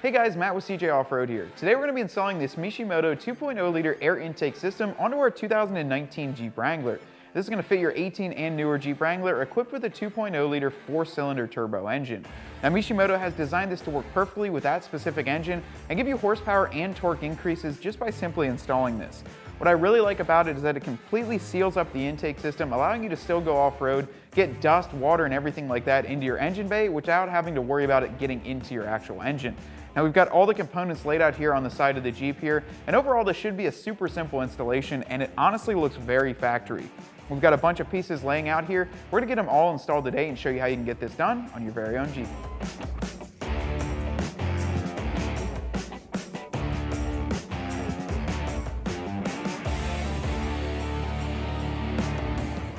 Hey guys, Matt with CJ Off-Road here. Today we're going to be installing this Mishimoto 2.0 liter air intake system onto our 2019 Jeep Wrangler. This is going to fit your 18 and newer Jeep Wrangler equipped with a 2.0 liter 4-cylinder turbo engine. Now Mishimoto has designed this to work perfectly with that specific engine and give you horsepower and torque increases just by simply installing this. What I really like about it is that it completely seals up the intake system, allowing you to still go off-road, get dust, water, and everything like that into your engine bay without having to worry about it getting into your actual engine. Now we've got all the components laid out here on the side of the Jeep here, and overall this should be a super simple installation, and it honestly looks very factory. We've got a bunch of pieces laying out here. We're gonna get them all installed today and show you how you can get this done on your very own Jeep.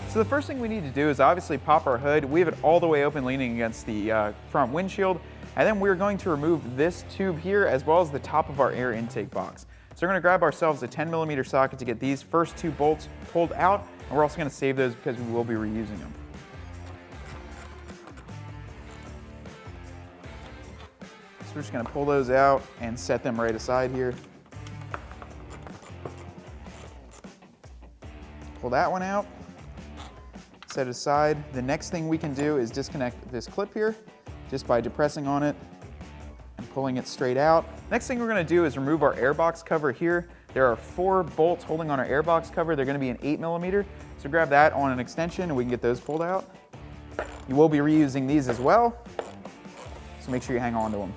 So the first thing we need to do is obviously pop our hood. We have it all the way open, leaning against the front windshield. And then we're going to remove this tube here as well as the top of our air intake box. So we're gonna grab ourselves a 10mm socket to get these first two bolts pulled out. And we're also gonna save those because we will be reusing them. So we're just gonna pull those out and set them right aside here. Pull that one out. Set it aside. The next thing we can do is disconnect this clip here just by depressing on it and pulling it straight out. Next thing we're going to do is remove our airbox cover here. There are 4 bolts holding on our airbox cover. They're going to be an 8mm. So grab that on an extension and we can get those pulled out. You will be reusing these as well, so make sure you hang on to them.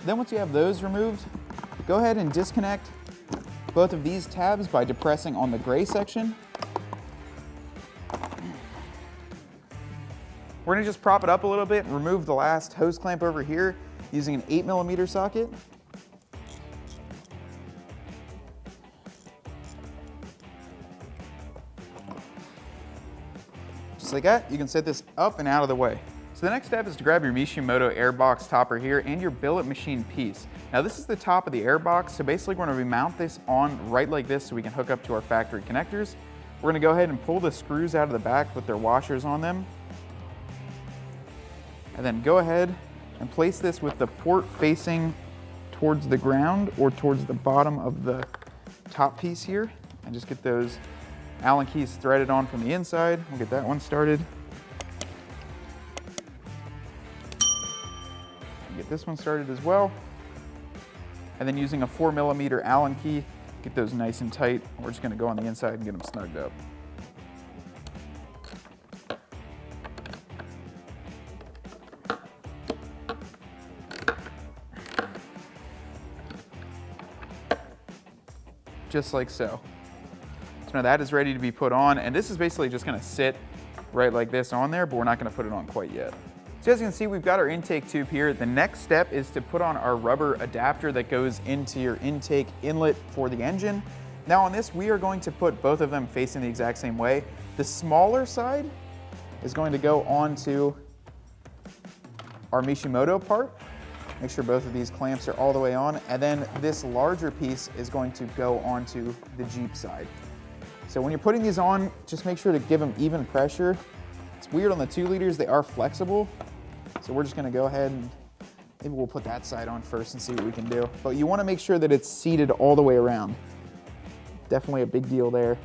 Then once you have those removed, go ahead and disconnect both of these tabs by depressing on the gray section. We're gonna just prop it up a little bit and remove the last hose clamp over here using an 8mm socket. Just like that, you can set this up and out of the way. So the next step is to grab your Mishimoto airbox topper here and your billet machine piece. Now this is the top of the airbox, so basically we're going to remount this on right like this so we can hook up to our factory connectors. We're going to go ahead and pull the screws out of the back with their washers on them. And then go ahead and place this with the port facing towards the ground or towards the bottom of the top piece here. And just get those Allen keys threaded on from the inside. We'll get that one started. Get this one started as well. And then using a 4mm Allen key, get those nice and tight. We're just gonna go on the inside and get them snugged up. Just like so. So now that is ready to be put on, and this is basically just gonna sit right like this on there, but we're not gonna put it on quite yet. So as you can see, we've got our intake tube here. The next step is to put on our rubber adapter that goes into your intake inlet for the engine. Now on this, we are going to put both of them facing the exact same way. The smaller side is going to go onto our Mishimoto part. Make sure both of these clamps are all the way on. And then this larger piece is going to go onto the Jeep side. So when you're putting these on, just make sure to give them even pressure. It's weird on the 2 liters, they are flexible. So we're just gonna go ahead and maybe we'll put that side on first and see what we can do. But you wanna make sure that it's seated all the way around. Definitely a big deal there.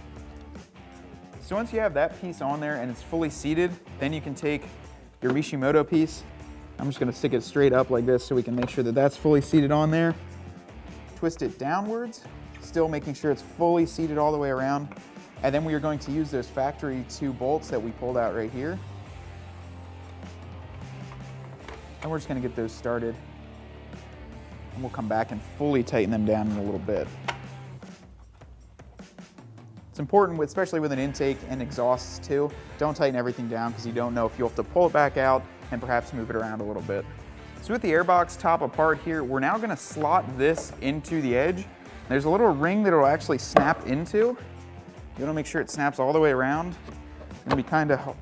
So once you have that piece on there and it's fully seated, then you can take your Mishimoto piece. I'm just gonna stick it straight up like this so we can make sure that that's fully seated on there. Twist it downwards, still making sure it's fully seated all the way around. And then we are going to use those factory 2 bolts that we pulled out right here. And we're just gonna get those started. And we'll come back and fully tighten them down in a little bit. It's important, especially with an intake and exhausts too, don't tighten everything down because you don't know if you'll have to pull it back out and perhaps move it around a little bit. So with the airbox top apart here, we're now gonna slot this into the edge. There's a little ring that it'll actually snap into. You wanna make sure it snaps all the way around. It's gonna be kinda,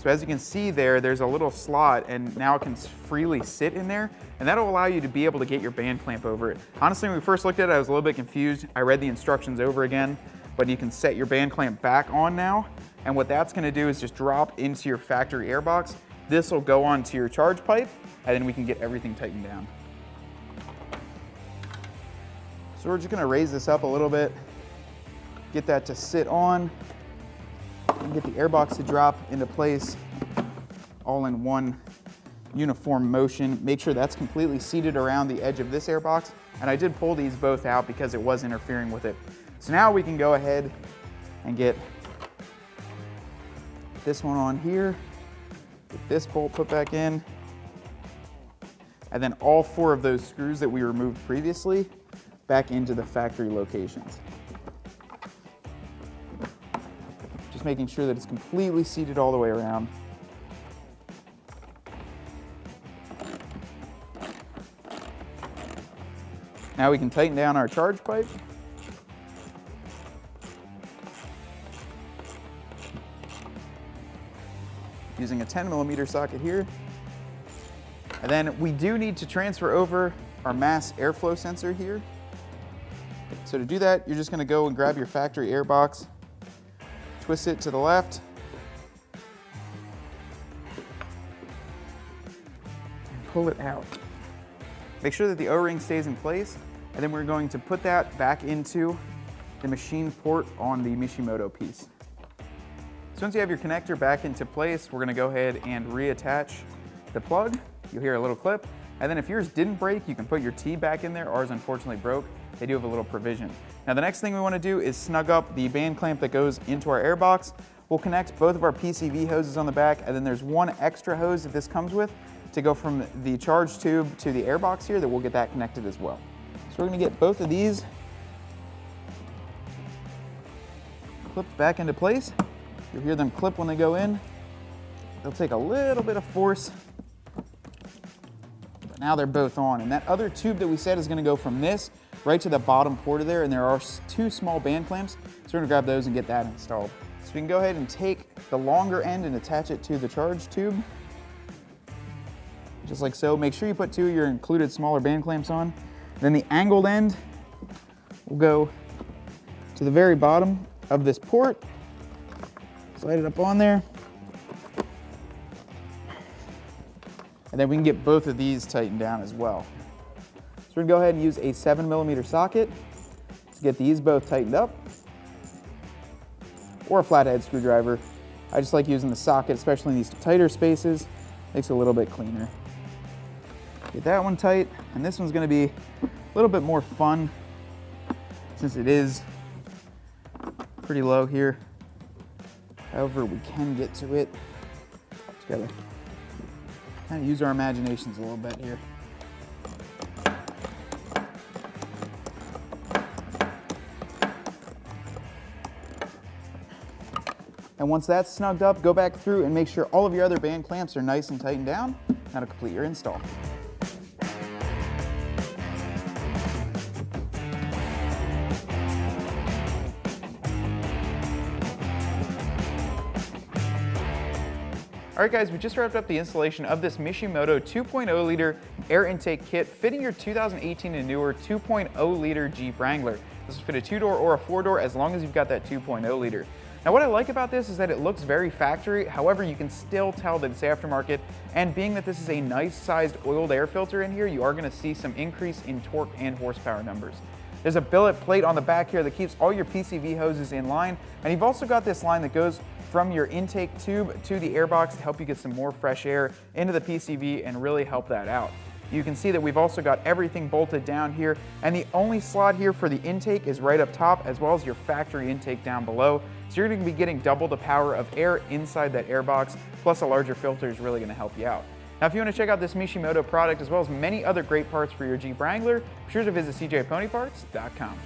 So as you can see there's a little slot, and now it can freely sit in there, and that'll allow you to be able to get your band clamp over it. Honestly, when we first looked at it, I was a little bit confused. I read the instructions over again, but you can set your band clamp back on now, and what that's gonna do is just drop into your factory airbox. This will go onto your charge pipe, and then we can get everything tightened down. So we're just gonna raise this up a little bit, get that to sit on, and get the airbox to drop into place all in one uniform motion. Make sure that's completely seated around the edge of this airbox. And I did pull these both out because it was interfering with it. So now we can go ahead and get this one on here, get this bolt put back in, and then all 4 of those screws that we removed previously back into the factory locations. Just making sure that it's completely seated all the way around. Now we can tighten down our charge pipe. Using a 10mm socket here. And then we do need to transfer over our mass airflow sensor here. So to do that, you're just gonna go and grab your factory airbox, twist it to the left, and pull it out. Make sure that the O-ring stays in place, and then we're going to put that back into the machine port on the Mishimoto piece. So once you have your connector back into place, we're gonna go ahead and reattach the plug. You'll hear a little clip, and then if yours didn't break, you can put your T back in there. Ours unfortunately broke. They do have a little provision. Now the next thing we wanna do is snug up the band clamp that goes into our airbox. We'll connect both of our PCV hoses on the back, and then there's one extra hose that this comes with to go from the charge tube to the airbox here, that we'll get that connected as well. So we're gonna get both of these clipped back into place. You'll hear them clip when they go in. They'll take a little bit of force, but now they're both on. And that other tube that we said is gonna go from this right to the bottom port of there, and there are 2 small band clamps, so we're gonna grab those and get that installed. So we can go ahead and take the longer end and attach it to the charge tube, just like so. Make sure you put 2 of your included smaller band clamps on. Then the angled end will go to the very bottom of this port. Slide it up on there. And then we can get both of these tightened down as well. So we're gonna go ahead and use a 7mm socket to get these both tightened up, or a flathead screwdriver. I just like using the socket, especially in these tighter spaces. Makes it a little bit cleaner. Get that one tight, and this one's gonna be a little bit more fun since it is pretty low here. However, we can get to it. Just gotta kind of use our imaginations a little bit here. And once that's snugged up, go back through and make sure all of your other band clamps are nice and tightened down. Now to complete your install. All right guys, we just wrapped up the installation of this Mishimoto 2.0 liter air intake kit fitting your 2018 and newer 2.0 liter Jeep Wrangler. This will fit a 2-door or a 4-door as long as you've got that 2.0 liter. Now what I like about this is that it looks very factory, however you can still tell that it's aftermarket, and being that this is a nice sized oiled air filter in here, you are going to see some increase in torque and horsepower numbers. There's a billet plate on the back here that keeps all your PCV hoses in line, and you've also got this line that goes from your intake tube to the airbox to help you get some more fresh air into the PCV and really help that out. You can see that we've also got everything bolted down here, and the only slot here for the intake is right up top, as well as your factory intake down below. So you're going to be getting double the power of air inside that airbox, plus a larger filter is really going to help you out. Now if you want to check out this Mishimoto product as well as many other great parts for your Jeep Wrangler, be sure to visit cjponyparts.com.